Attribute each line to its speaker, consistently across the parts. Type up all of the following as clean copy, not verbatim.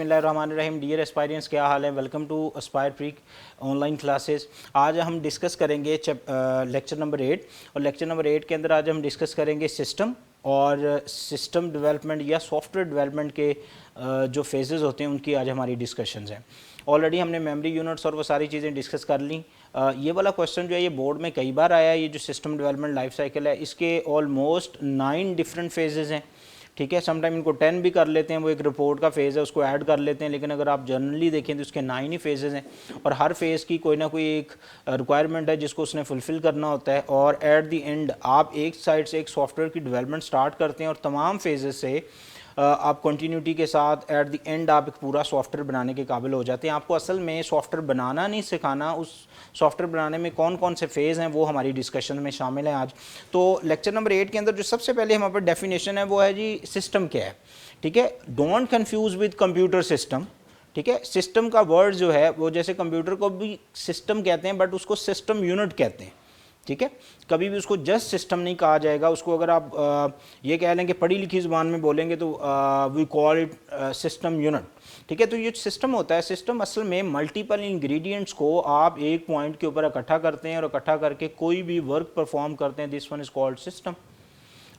Speaker 1: बिस्मिल्लाहिर्रहमानिर्रहीम। Dear aspirants, क्या हाल है? वेलकम टू एस्पायर प्रीक ऑनलाइन क्लासेस। आज हम डिस्कस करेंगे लेक्चर नंबर 8 और लेक्चर नंबर 8 के अंदर आज हम डिस्कस करेंगे सिस्टम और सिस्टम डेवलपमेंट या सॉफ्टवेयर डेवलपमेंट के जो फेजेस होते हैं उनकी आज हमारी डिस्कशंस हैं। ऑलरेडी हमने मेमोरी यूनिट्स और वो सारी चीज़ें डिस्कस कर ली। ये वाला क्वेश्चन जो है ये बोर्ड में कई बार आया है। ये जो सिस्टम डेवलपमेंट लाइफ साइकिल है इसके ऑलमोस्ट 9 डिफरेंट फेजेस हैं, ठीक है। समटाइम इनको 10 भी कर लेते हैं, वो एक रिपोर्ट का फेज़ है उसको ऐड कर लेते हैं, लेकिन अगर आप जनरली देखें तो उसके 9 ही फेजेस हैं और हर फेज़ की कोई ना कोई एक रिक्वायरमेंट है जिसको उसने फुलफ़िल करना होता है। और एट द एंड आप एक साइड से एक सॉफ्टवेयर की डेवलपमेंट स्टार्ट करते हैं और तमाम फेजेस से आप कंटिन्यूटी के साथ एट द एंड आप एक पूरा सॉफ्टवेयर बनाने के काबिल हो जाते हैं। आपको असल में सॉफ्टवेयर बनाना नहीं सिखाना, उस सॉफ्टवेयर बनाने में कौन कौन से फेज़ हैं वो हमारी डिस्कशन में शामिल हैं आज। तो लेक्चर नंबर 8 के अंदर जो सबसे पहले हमारे पास डेफिनेशन है वो है जी सिस्टम क्या है, ठीक है। Don't confuse with computer system, ठीक है। सिस्टम का वर्ड जो है वो जैसे कंप्यूटर को भी सिस्टम कहते हैं बट उसको सिस्टम यूनिट कहते हैं, ठीक है। कभी भी उसको जस्ट सिस्टम नहीं कहा जाएगा। उसको अगर आप ये कह लें कि पढ़ी लिखी ज़ुबान में बोलेंगे तो we call it system unit, ठीक है। तो ये सिस्टम होता है, सिस्टम असल में मल्टीपल इंग्रेडिएंट्स को आप एक पॉइंट के ऊपर इकट्ठा करते हैं और इकट्ठा करके कोई भी वर्क परफॉर्म करते हैं। This one is called system.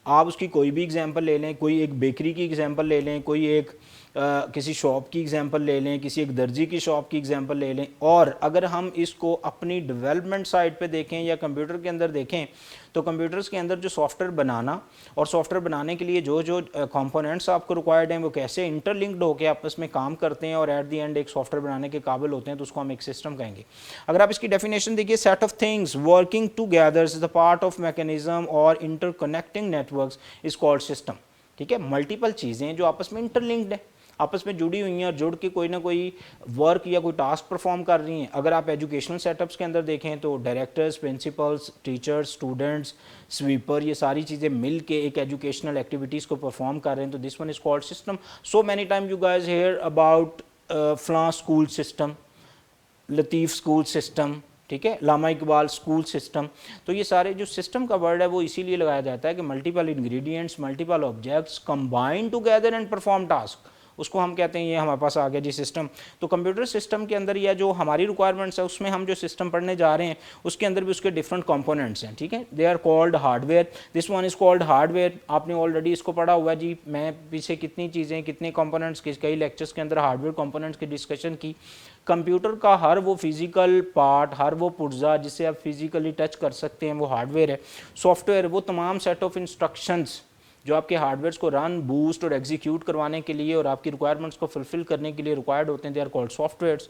Speaker 1: आप उसकी कोई भी एग्जांपल ले लें, कोई एक बेकरी की एग्जांपल ले लें, कोई एक किसी शॉप की एग्जांपल ले लें, किसी एक दर्जी की शॉप की एग्जांपल ले लें। और अगर हम इसको अपनी डेवलपमेंट साइड पे देखें या कंप्यूटर के अंदर देखें तो कंप्यूटर्स के अंदर जो सॉफ्टवेयर बनाना और सॉफ्टवेयर बनाने के लिए जो जो कंपोनेंट्स आपको रिक्वायर्ड हैं वो कैसे इंटरलिंक्ड होकर आपस में काम करते हैं और एट द एंड एक सॉफ्टवेयर बनाने के काबिल होते हैं, तो उसको हम एक सिस्टम कहेंगे। अगर आप इसकी डेफिनेशन देखिए, set of things working together is the part of mechanism और interconnecting networks is called system, ठीक है। मल्टीपल चीज़ें जो आपस में इंटरलिंक्ड है, आपस में जुड़ी हुई हैं और जुड़ के कोई ना कोई वर्क या कोई टास्क परफॉर्म कर रही हैं। अगर आप एजुकेशनल सेटअप्स के अंदर देखें तो directors, principles, teachers, students, sweeper, ये सारी चीज़ें मिल के एक एजुकेशनल एक्टिविटीज़ को परफॉर्म कर रहे हैं, तो this one is called system. So many time you guys hair about फलां स्कूल सिस्टम, लतीफ़ स्कूल सिस्टम, ठीक है, लामा इकबाल स्कूल सिस्टम। तो ये सारे जो सिस्टम का वर्ड है वो इसीलिए लगाया जाता है कि multiple ingredients, multiple objects combine together and perform task, उसको हम कहते हैं ये हमारे पास आ गया जी सिस्टम। तो कंप्यूटर सिस्टम के अंदर या जो हमारी रिक्वायरमेंट्स है उसमें हम जो सिस्टम पढ़ने जा रहे हैं उसके अंदर भी उसके डिफरेंट कंपोनेंट्स हैं, ठीक है। They are called hardware, this one is called hardware. आपने ऑलरेडी इसको पढ़ा हुआ है जी। मैं पीछे कितनी चीज़ें, कितने कंपोनेंट्स, कई लेक्चर्स के अंदर हार्डवेयर कंपोनेंट्स की डिस्कशन की। कंप्यूटर का हर वो फिज़िकल पार्ट, हर वो पुर्जा जिसे आप फिज़िकली टच कर सकते हैं वो हार्डवेयर है। सॉफ्टवेयर वो तमाम सेट ऑफ इंस्ट्रक्शंस जो आपके हार्डवेयर्स को रन, बूस्ट और एग्जीक्यूट करवाने के लिए और आपकी रिक्वायरमेंट्स को फुलफिल करने के लिए रिक्वायर्ड होते हैं, दे आर कॉल्ड सॉफ्टवेयर्स।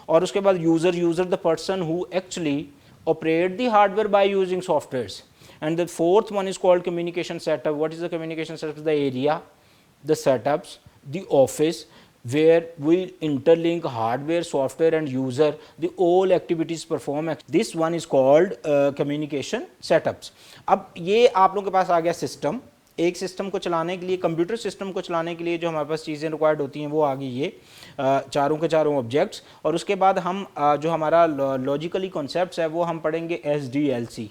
Speaker 1: और उसके बाद user the person who actually operate the hardware by using softwares. And the fourth one is called communication setup. What is the communication setup? The area, the setups, the office where we interlink hardware, software and user, the all activities perform. This one is called communication setups. अब ये आप लोगों के पास आ गया system. एक system को चलाने के लिए, कंप्यूटर सिस्टम को चलाने के लिए जो हमारे पास चीज़ें रिक्वायर्ड होती हैं वो आ गई ये चारों के चारों ऑब्जेक्ट्स। और उसके बाद हम जो हमारा लॉजिकली कॉन्सेप्ट्स है वो हम पढ़ेंगे SDLC,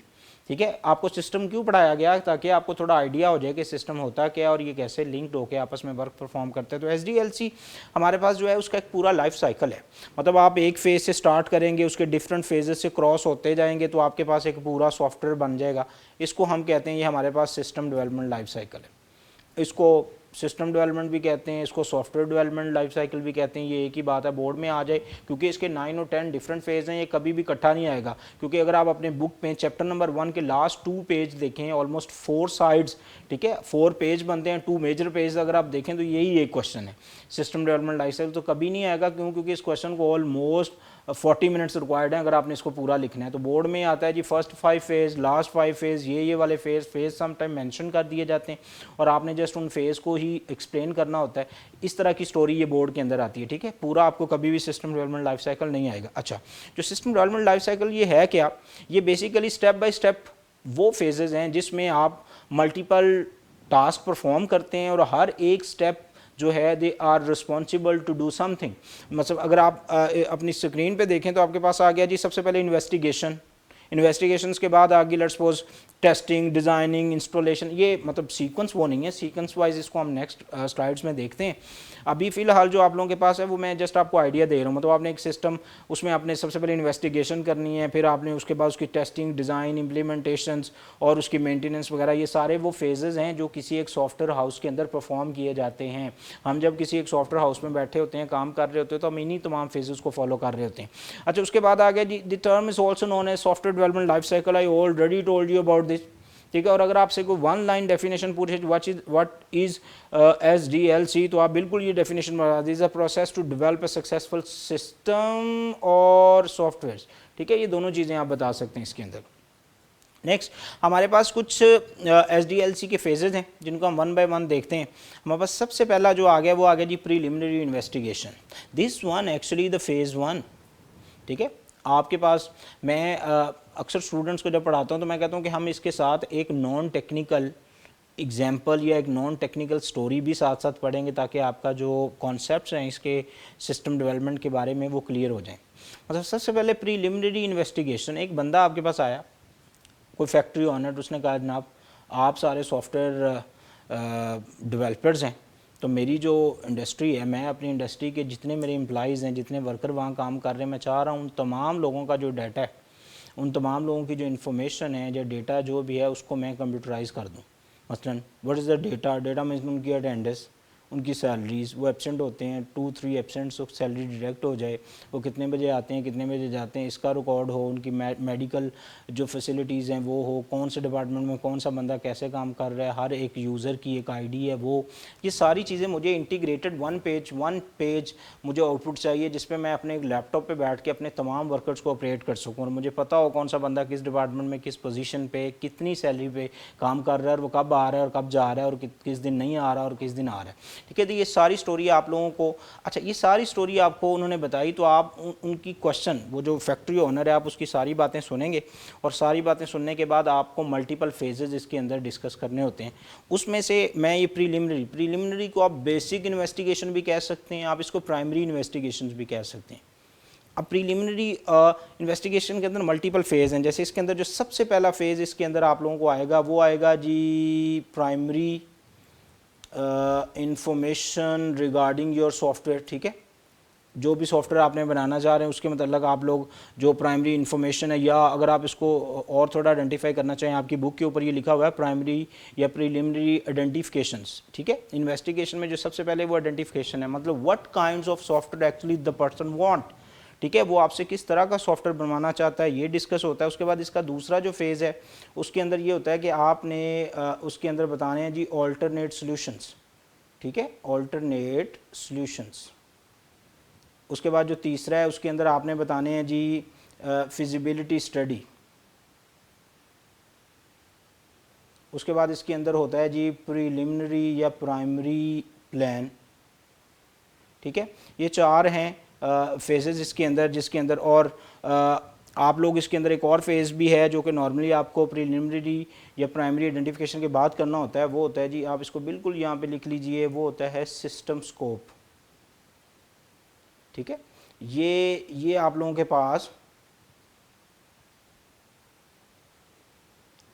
Speaker 1: ठीक है। आपको सिस्टम क्यों पढ़ाया गया? ताकि आपको थोड़ा आइडिया हो जाए कि सिस्टम होता क्या और ये कैसे लिंक्ड होकर आपस में वर्क परफॉर्म करते हैं। तो SDLC हमारे पास जो है उसका एक पूरा लाइफ साइकिल है। मतलब आप एक फेज़ से स्टार्ट करेंगे, उसके डिफरेंट फेजेस से क्रॉस होते जाएंगे तो आपके पास एक पूरा सॉफ्टवेयर बन जाएगा। इसको हम कहते हैं ये हमारे पास सिस्टम डेवलपमेंट लाइफ साइकिल है। इसको सिस्टम डेवलपमेंट भी कहते हैं, इसको सॉफ्टवेयर डेवलपमेंट लाइफ साइकिल भी कहते हैं। ये एक ही बात है, बोर्ड में आ जाए, क्योंकि इसके 9 और 10 डिफरेंट फेज़ हैं। ये कभी भी इकट्ठा नहीं आएगा, क्योंकि अगर आप अपने बुक में चैप्टर नंबर 1 के लास्ट 2 पेज देखें, ऑलमोस्ट 4 साइड्स, ठीक है, 4 पेज बनते हैं, 2 मेजर पेज अगर आप देखें तो यही एक क्वेश्चन है सिस्टम डेवलपमेंट लाइफ साइकिल। तो कभी नहीं आएगा, क्यों? क्योंकि इस क्वेश्चन को ऑलमोस्ट 40 मिनट्स रिक्वायर्ड है अगर आपने इसको पूरा लिखना है। तो बोर्ड में आता है जी फर्स्ट 5 फेज़, लास्ट 5 फेज़, ये वाले फेज़ सम टाइम मेंशन कर दिए जाते हैं और आपने जस्ट उन फेज़ को ही एक्सप्लेन करना होता है। इस तरह की स्टोरी ये बोर्ड के अंदर आती है, ठीक है। पूरा आपको कभी भी सिस्टम डेवलपमेंट लाइफ साइकिल नहीं आएगा। अच्छा, जो सिस्टम डेवलपमेंट लाइफ साइकिल ये है क्या? ये बेसिकली स्टेप बाय स्टेप वो फेजेज़ हैं जिसमें आप मल्टीपल टास्क परफॉर्म करते हैं और हर एक स्टेप जो है they are responsible to do something. मतलब अगर आप अपनी स्क्रीन पे देखें तो आपके पास आ गया जी सबसे पहले इन्वेस्टिगेशन। इन्वेस्टिगेशंस के बाद आगे let's suppose testing, designing, installation, ये मतलब सीक्वेंस वो नहीं है, सीक्वेंस वाइज इसको हम नेक्स्ट स्लाइड्स में देखते हैं। अभी फ़िलहाल जो आप लोगों के पास है वो मैं जस्ट आपको आइडिया दे रहा हूँ। मतलब आपने एक सिस्टम, उसमें आपने सबसे पहले इन्वेस्टिगेशन करनी है, फिर आपने उसके बाद उसकी टेस्टिंग, डिज़ाइन, इम्प्लीमेंटेशंस और उसकी मेंटेनेंस वगैरह, ये सारे वो फेजेज़ हैं जो किसी एक सॉफ्टवेयर हाउस के अंदर परफॉर्म किए जाते हैं। हम जब किसी एक सॉफ्टवेयर हाउस में बैठे होते हैं, काम कर रहे होते हैं, तो हम इन्हीं तमाम फेजेज़ को फॉलो कर रहे होते हैं। अच्छा, उसके बाद आ गया जी, the term is also known as software development life cycle, I already told you about this. ठीक है, और अगर आपसे कोई वन लाइन डेफिनेशन पूछे व्हाट इज SDLC, तो आप बिल्कुल ये डेफिनेशन बता दीजिए, is a process to develop a successful system और सॉफ्टवेयर। ठीक है, ये दोनों चीज़ें आप बता सकते हैं इसके अंदर। नेक्स्ट हमारे पास कुछ SDLC के फेजेज़ हैं जिनको हम वन बाय वन देखते हैं। हमारे पास सबसे पहला जो आ गया वो आ गया जी preliminary investigation, this one actually the phase 1। ठीक है, आपके पास मैं अक्सर स्टूडेंट्स को जब पढ़ाता हूँ तो मैं कहता हूँ कि हम इसके साथ एक नॉन टेक्निकल एग्जाम्पल या एक नॉन टेक्निकल स्टोरी भी साथ साथ पढ़ेंगे ताकि आपका जो कॉन्सेप्ट्स हैं इसके सिस्टम डेवलपमेंट के बारे में वो क्लियर हो जाएं। मतलब सबसे पहले प्रीलिमिनरी इन्वेस्टिगेशन, एक बंदा आपके पास आया, कोई फैक्ट्री ऑनर, उसने कहा जनाब आप सारे सॉफ्टवेयर डेवलपर्स हैं, तो मेरी जो इंडस्ट्री है, मैं अपनी इंडस्ट्री के जितने मेरे एम्प्लॉइज़ हैं, जितने वर्कर वहाँ काम कर रहे हैं, मैं चाह रहा हूँ उन तमाम लोगों का जो डाटा है, उन तमाम लोगों की जो इन्फॉर्मेशन है, जो डेटा जो भी है, उसको मैं कंप्यूटराइज़ कर दूँ। मसलन what is the data, data means उनकी अटेंडेंस, उनकी सैलरीज़, वो एब्सेंट होते हैं 2-3 एब्सेंट्स, तो सैलरी डिडक्ट हो जाए, वो कितने बजे आते हैं, कितने बजे जाते हैं, इसका रिकॉर्ड हो, उनकी मेडिकल जो फैसिलिटीज़ हैं वो हो, कौन से डिपार्टमेंट में कौन सा बंदा कैसे काम कर रहा है, हर एक यूज़र की एक आईडी है वो, ये सारी चीज़ें मुझे इंटीग्रेटेड वन पेज मुझे आउटपुट चाहिए जिस पर मैं अपने लैपटॉप पर बैठ के अपने तमाम वर्कर्स को ऑपरेट कर सकूँ और मुझे पता हो कौन सा बंदा किस डिपार्टमेंट में किस पोजीशन पे कितनी सैलरी पे काम कर रहा है और वो कब आ रहा है और कब जा रहा है और किस दिन नहीं आ रहा और किस दिन आ रहा है। ठीक है, तो ये सारी स्टोरी आप लोगों को, अच्छा ये सारी स्टोरी आपको उन्होंने बताई, तो आप उनकी क्वेश्चन, वो जो फैक्ट्री ओनर है, आप उसकी सारी बातें सुनेंगे और सारी बातें सुनने के बाद आपको मल्टीपल फेजेस इसके अंदर डिस्कस करने होते हैं। उसमें से मैं ये प्रीलिमिनरी को आप बेसिक इन्वेस्टिगेशन भी कह सकते हैं, आप इसको प्राइमरी इन्वेस्टिगेशन भी कह सकते हैं। अब प्रीलिमिनरी इन्वेस्टिगेशन के अंदर मल्टीपल फेज़ हैं, जैसे इसके अंदर जो सबसे पहला फेज़ इसके अंदर आप लोगों को आएगा वो आएगा जी primary information regarding your software. ठीक है, जो भी सॉफ्टवेयर आपने बनाना चाह रहे हैं उसके मतलब आप लोग जो प्राइमरी इन्फॉर्मेशन है, या अगर आप इसको और थोड़ा आइडेंटिफाई करना चाहें, आपकी बुक के ऊपर ये लिखा हुआ है प्राइमरी या प्रीलिमिनरी आइडेंटिफिकेशंस। ठीक है, इन्वेस्टिगेशन में जो सबसे पहले वो आइडेंटिफिकेशन है, मतलब what kinds of software actually the person want. ठीक है, वो आपसे किस तरह का सॉफ्टवेयर बनवाना चाहता है, ये डिस्कस होता है। उसके बाद इसका दूसरा जो फेज़ है उसके अंदर ये होता है कि आपने उसके अंदर बताने हैं जी ऑल्टरनेट सॉल्यूशंस। ठीक है, ऑल्टरनेट सॉल्यूशंस। उसके बाद जो तीसरा है उसके अंदर आपने बताने हैं जी फिजिबिलिटी स्टडी। उसके बाद इसके अंदर होता है जी प्रीलिमिनरी या प्राइमरी प्लान। ठीक है, ये चार हैं फेजेस इसके अंदर, जिसके अंदर और आप लोग इसके अंदर एक और फेज़ भी है जो कि नॉर्मली आपको प्रीलिमिनरी या प्राइमरी आइडेंटिफिकेशन के बाद करना होता है, वो होता है जी, आप इसको बिल्कुल यहाँ पे लिख लीजिए, वो होता है सिस्टम स्कोप। ठीक है, ये आप लोगों के पास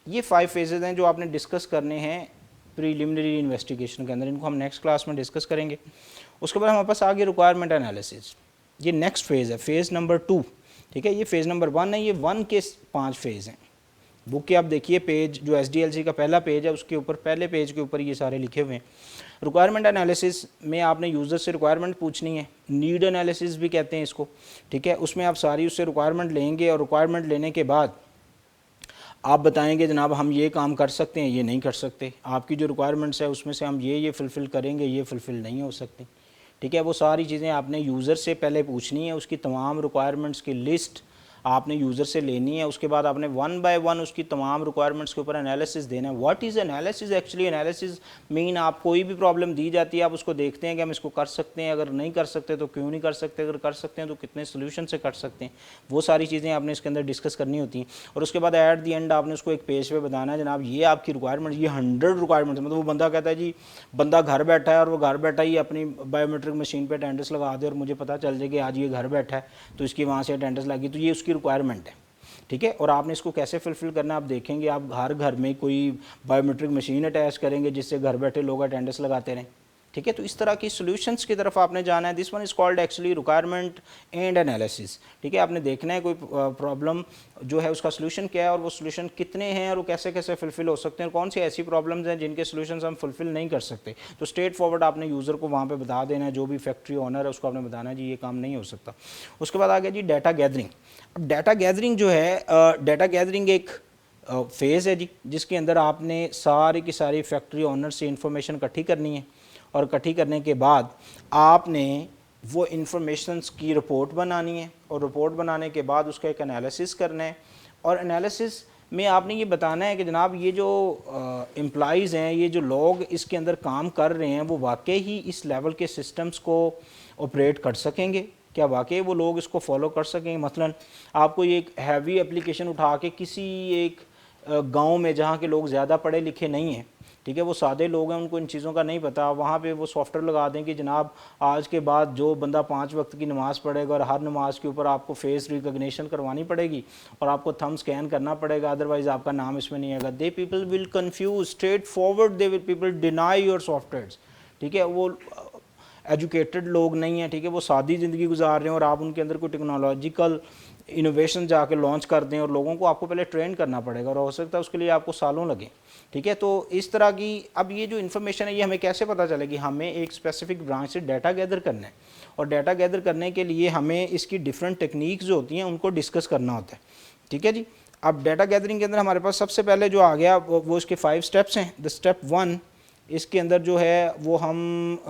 Speaker 1: ये 5 फेजेज हैं जो आपने डिस्कस करने हैं प्रीलिमिनरी इन्वेस्टिगेशन के अंदर, इनको हम नेक्स्ट क्लास में डिस्कस करेंगे। उसके बाद हमारे पास आगे रिक्वायरमेंट एनालिसिस, ये नेक्स्ट फेज़ है, फेज़ नंबर 2। ठीक है, ये फेज़ नंबर 1 है, ये 1 के 5 फेज़ हैं। बुक के आप देखिए पेज जो SDLC का पहला पेज है उसके ऊपर, पहले पेज के ऊपर ये सारे लिखे हुए हैं। रिक्वायरमेंट एनालिसिस में आपने यूज़र से रिक्वायरमेंट पूछनी है, नीड एनालिसिस भी कहते हैं इसको। ठीक है, उसमें आप सारी उससे रिक्वायरमेंट लेंगे और रिक्वायरमेंट लेने के बाद आप बताएंगे जनाब हम ये काम कर सकते हैं, ये नहीं कर सकते, आपकी जो रिक्वायरमेंट्स है उसमें से हम ये फुलफ़िल करेंगे, ये फुलफ़िल नहीं हो सकती। ठीक है, वो सारी चीज़ें आपने यूज़र से पहले पूछनी है, उसकी तमाम रिक्वायरमेंट्स की लिस्ट आपने यूज़र से लेनी है। उसके बाद आपने 1 बाय 1 उसकी तमाम रिक्वायरमेंट्स के ऊपर एनालिसिस देना है। What is analysis actually? Analysis mean आप कोई भी प्रॉब्लम दी जाती है, आप उसको देखते हैं कि हम इसको कर सकते हैं, अगर नहीं कर सकते तो क्यों नहीं कर सकते, अगर कर सकते हैं तो कितने सोल्यूशन से कर सकते हैं, वो सारी चीज़ें आपने इसके अंदर डिस्कस करनी होती हैं। और उसके बाद एट दी एंड आपने उसको एक पेज पे बताना है जनाब ये आपकी रिक्वायरमेंट, ये 100 रिक्वायरमेंट, मतलब वो बंदा कहता है जी, बंदा घर बैठा है और वो घर बैठा ही अपनी बायोमेट्रिक मशीन पर अटेंडेंस लगा दे और मुझे पता चल जाए कि आज ये घर बैठा है तो इसकी वहाँ से अटेंडेंस लगी, तो ये उसकी रिक्वायरमेंट है। ठीक है। और आपने इसको कैसे फुलफिल करना है आप देखेंगे, आप हर घर में कोई बायोमेट्रिक मशीन अटैच करेंगे जिससे घर बैठे लोग अटेंडेंस लगाते रहें, ठीक है। तो इस तरह की सॉल्यूशंस की तरफ आपने जाना है। This one is called actually requirement and analysis, ठीक है। आपने देखना है कोई प्रॉब्लम जो है उसका सोल्यूशन क्या है और वो सोल्यूशन कितने हैं और वो कैसे कैसे फुलफिल हो सकते हैं, कौन सी ऐसी प्रॉब्लम्स हैं जिनके सोल्यूशंस हम फुलफिल नहीं कर सकते। तो स्ट्रेट फॉरवर्ड आपने यूज़र को वहाँ पे बता देना है, जो भी फैक्ट्री ओनर है उसको आपने बताना है जी ये काम नहीं हो सकता। उसके बाद आ गया जी डाटा गैदरिंग। अब डाटा गैदरिंग जो है, डाटा गैदरिंग एक फेज़ है जी जिसके अंदर आपने सारी की सारी फैक्ट्री ओनर से इंफॉर्मेशन इकट्ठी करनी है और इकट्ठी करने के बाद आपने वो इंफॉर्मेशंस की रिपोर्ट बनानी है और रिपोर्ट बनाने के बाद उसका एक एनालिसिस करना है और एनालिसिस में आपने ये बताना है कि जनाब ये जो एम्प्लॉइज़ हैं, ये जो लोग इसके अंदर काम कर रहे हैं वो वाकई ही इस लेवल के सिस्टम्स को ऑपरेट कर सकेंगे, क्या वाकई वो लोग इसको फॉलो कर सकेंगे। मसलन आपको ये एक हैवी एप्लीकेशन उठा के किसी एक गांव में जहाँ के लोग ज़्यादा पढ़े लिखे नहीं हैं, ठीक है, वो सादे लोग हैं, उनको इन चीज़ों का नहीं पता, वहाँ पे वो सॉफ्टवेयर लगा दें कि जनाब आज के बाद जो बंदा 5 वक्त की नमाज़ पढ़ेगा और हर नमाज के ऊपर आपको फेस रिकग्निशन करवानी पड़ेगी और आपको थंब स्कैन करना पड़ेगा, अदरवाइज़ आपका नाम इसमें नहीं आएगा। They people will confuse straight forward, they will people deny your software, ठीक है। वो एजुकेटेड लोग नहीं हैं, ठीक है, वो सादी ज़िंदगी गुजार रहे हैं और आप उनके अंदर कोई टेक्नोलॉजिकल इनोवेशन जाके लॉन्च कर दें और लोगों को आपको पहले ट्रेन करना पड़ेगा और हो सकता है उसके लिए आपको सालों लगे, ठीक है। तो इस तरह की अब ये जो इन्फॉर्मेशन है ये हमें कैसे पता चलेगी, हमें एक स्पेसिफिक ब्रांच से डाटा गैदर करना है और डाटा गैदर करने के लिए हमें इसकी डिफरेंट टेक्निक्स जो होती हैं उनको डिस्कस करना होता है, ठीक है जी। अब डाटा गैदरिंग के अंदर हमारे पास सबसे पहले जो आ गया वो इसके 5 स्टेप्स हैं। द स्टेप 1 इसके अंदर जो है वो हम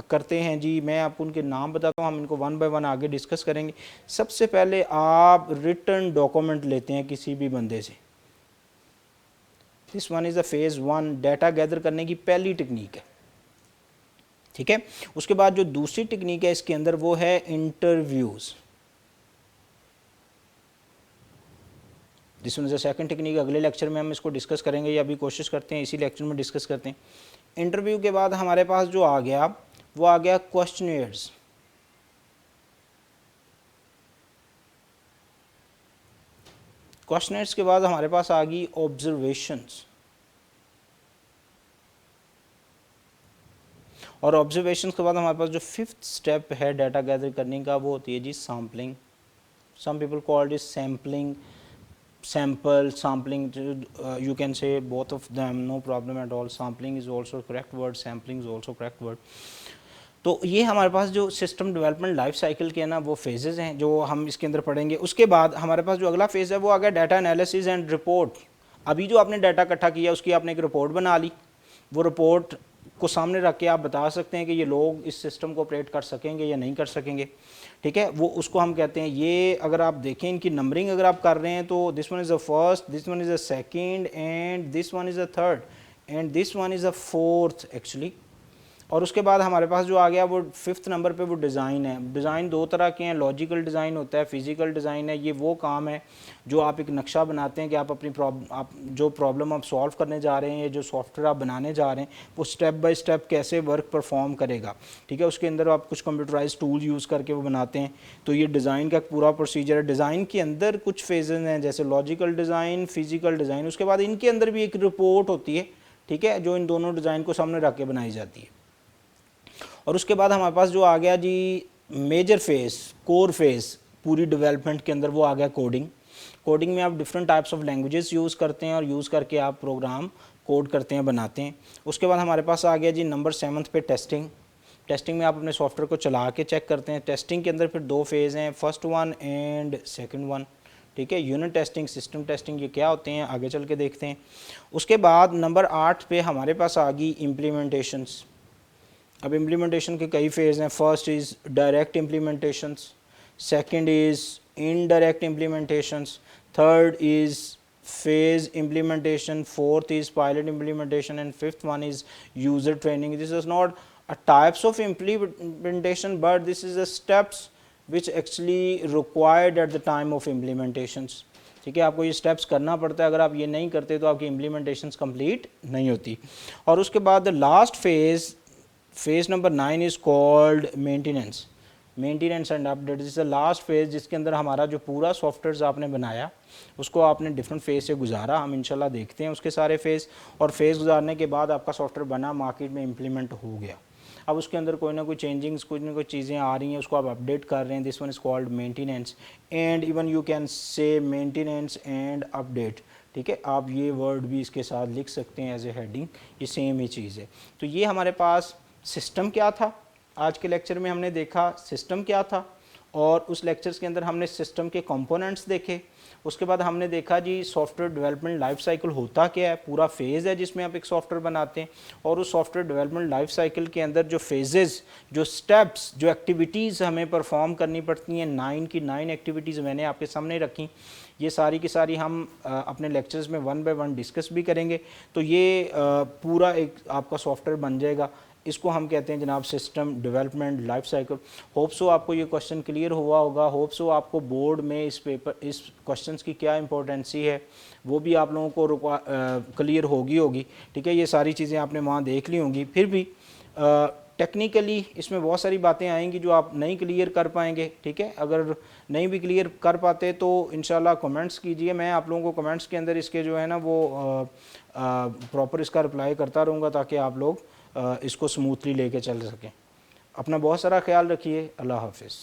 Speaker 1: करते हैं जी, मैं आपको उनके नाम बताता हूँ, हम इनको 1 बाय 1 आगे डिस्कस करेंगे। सबसे पहले आप रिटर्न डॉक्यूमेंट लेते हैं किसी भी बंदे से, this one is the phase 1, data gather करने की पहली टेक्निक है, ठीक है। उसके बाद जो दूसरी टेक्निक है इसके अंदर वो है interviews, this one is the second technique. अगले लेक्चर में हम इसको डिस्कस करेंगे या अभी कोशिश करते हैं इसी लेक्चर में डिस्कस करते हैं। इंटरव्यू के बाद हमारे पास जो आ गया वो आ गया क्वेश्चनियर्स, क्वेश्चनियर्स के बाद हमारे पास आ गई ऑब्जर्वेशंस और ऑब्जर्वेशंस के बाद हमारे पास जो 5th स्टेप है डाटा गैदर करने का वो होती है जी sampling. Some people called it sampling, sample sampling, you can say both of them, no problem at all. Sampling is also correct word, sampling is also correct word. तो ये हमारे पास जो सिस्टम डेवलपमेंट लाइफ साइकिल के ना वो phases हैं जो हम इसके अंदर पढ़ेंगे। उसके बाद हमारे पास जो अगला फेज़ है वो आ गया डाटा एनालिसिस एंड रिपोर्ट। अभी जो आपने डाटा इकट्ठा किया उसकी आपने एक रिपोर्ट बना ली, वो रिपोर्ट को सामने रख के आप बता सकते हैं कि ये लोग इस सिस्टम को ऑपरेट कर सकेंगे या नहीं कर सकेंगे, ठीक है। वो उसको हम कहते हैं, ये अगर आप देखें इनकी नंबरिंग अगर आप कर रहे हैं तो this one is the first, this one is the second and this one is the third and this one is the fourth actually. और उसके बाद हमारे पास जो आ गया वो 5th नंबर पे वो डिज़ाइन है। डिज़ाइन 2 तरह के हैं, लॉजिकल डिज़ाइन होता है, फिज़िकल डिज़ाइन है। ये वो काम है जो आप एक नक्शा बनाते हैं कि आप अपनी आप जो प्रॉब्लम आप सॉल्व करने जा रहे हैं, ये जो सॉफ्टवेयर आप बनाने जा रहे हैं वो स्टेप बाय स्टेप कैसे वर्क परफॉर्म करेगा, ठीक है। उसके अंदर आप कुछ कंप्यूटराइज टूल यूज़ करके वो बनाते हैं। तो ये डिज़ाइन का पूरा प्रोसीजर है। डिज़ाइन के अंदर कुछ फेजेज़ हैं जैसे लॉजिकल डिज़ाइन, फिज़िकल डिज़ाइन। उसके बाद इनके अंदर भी एक रिपोर्ट होती है, ठीक है, जो इन दोनों डिज़ाइन को सामने रख के बनाई जाती है। और उसके बाद हमारे पास जो आ गया जी मेजर फेज़, कोर फेज़ पूरी डेवलपमेंट के अंदर वो आ गया कोडिंग। कोडिंग में आप different types of languages use करते हैं और यूज़ करके आप प्रोग्राम कोड करते हैं, बनाते हैं। उसके बाद हमारे पास आ गया जी नंबर 7 पे टेस्टिंग। टेस्टिंग में आप अपने सॉफ्टवेयर को चला के चेक करते हैं। टेस्टिंग के अंदर फिर 2 फेज़ हैं, first one and second one, ठीक है। यूनिट टेस्टिंग, सिस्टम टेस्टिंग, ये क्या होते हैं आगे चल के देखते हैं। उसके बाद नंबर 8 पे हमारे पास आ गई इम्प्लीमेंटेशंस। अब इम्प्लीमेंटेशन के कई फेज़ हैं। First is direct implementations, second is indirect implementations, third is phase implementation, fourth is pilot implementation and fifth one is user training. This is not a types of implementation but this is the steps which actually required at the time of implementations, ठीक है। आपको ये steps करना पड़ता है, अगर आप ये नहीं करते तो आपकी इम्प्लीमेंटेशंस कंप्लीट नहीं होती। और उसके बाद last phase, phase number 9 is called maintenance. Maintenance and update, this is the last phase जिसके अंदर हमारा जो पूरा सॉफ्टवेयर आपने बनाया उसको आपने डिफरेंट फेज़ से गुजारा। हम इंशाल्लाह देखते हैं उसके सारे फेज़, और फेज़ गुजारने के बाद आपका सॉफ्टवेयर बना, मार्केट में इम्प्लीमेंट हो गया। अब उसके अंदर कोई ना कोई चेंजिंग्स, कुछ ना कुछ चीज़ें आ रही हैं, उसको आप अपडेट कर रहे हैं। This one is called maintenance and even you can say maintenance and update, ठीक है। आप ये वर्ड भी इसके साथ लिख सकते हैं एज ए हेडिंग, ये सेम ही चीज़ है। तो ये हमारे पास सिस्टम क्या था, आज के लेक्चर में हमने देखा सिस्टम क्या था, और उस लेक्चर्स के अंदर हमने सिस्टम के कंपोनेंट्स देखे। उसके बाद हमने देखा जी सॉफ्टवेयर डेवलपमेंट लाइफ साइकिल होता क्या है, पूरा फेज़ है जिसमें आप एक सॉफ्टवेयर बनाते हैं, और उस सॉफ्टवेयर डेवलपमेंट लाइफ साइकिल के अंदर जो फेजेस, जो स्टेप्स, जो एक्टिविटीज़ हमें परफॉर्म करनी पड़ती हैं, 9 की 9 एक्टिविटीज़ मैंने आपके सामने रखी। ये सारी की सारी हम अपने लेक्चर्स में 1 बाय 1 डिस्कस भी करेंगे। तो ये पूरा एक आपका सॉफ्टवेयर बन जाएगा। इसको हम कहते हैं जनाब system development life cycle. Hope so आपको ये क्वेश्चन क्लियर हुआ होगा। होप सो आपको बोर्ड में इस क्वेश्चंस की क्या इंपॉर्टेंसी है वो भी आप लोगों को क्लियर होगी, ठीक है। ये सारी चीज़ें आपने वहाँ देख ली होंगी। फिर भी टेक्निकली इसमें बहुत सारी बातें आएंगी जो आप नहीं क्लियर कर पाएंगे, ठीक है। अगर नहीं भी क्लियर कर पाते तो इंशाल्लाह कमेंट्स कीजिए, मैं आप लोगों को कमेंट्स के अंदर इसके जो है ना वो प्रॉपर इसका रिप्लाई करता रहूँगा, ताकि आप लोग इसको स्मूथली लेके चल सकें। अपना बहुत सारा ख्याल रखिए। अल्लाह हाफिज़।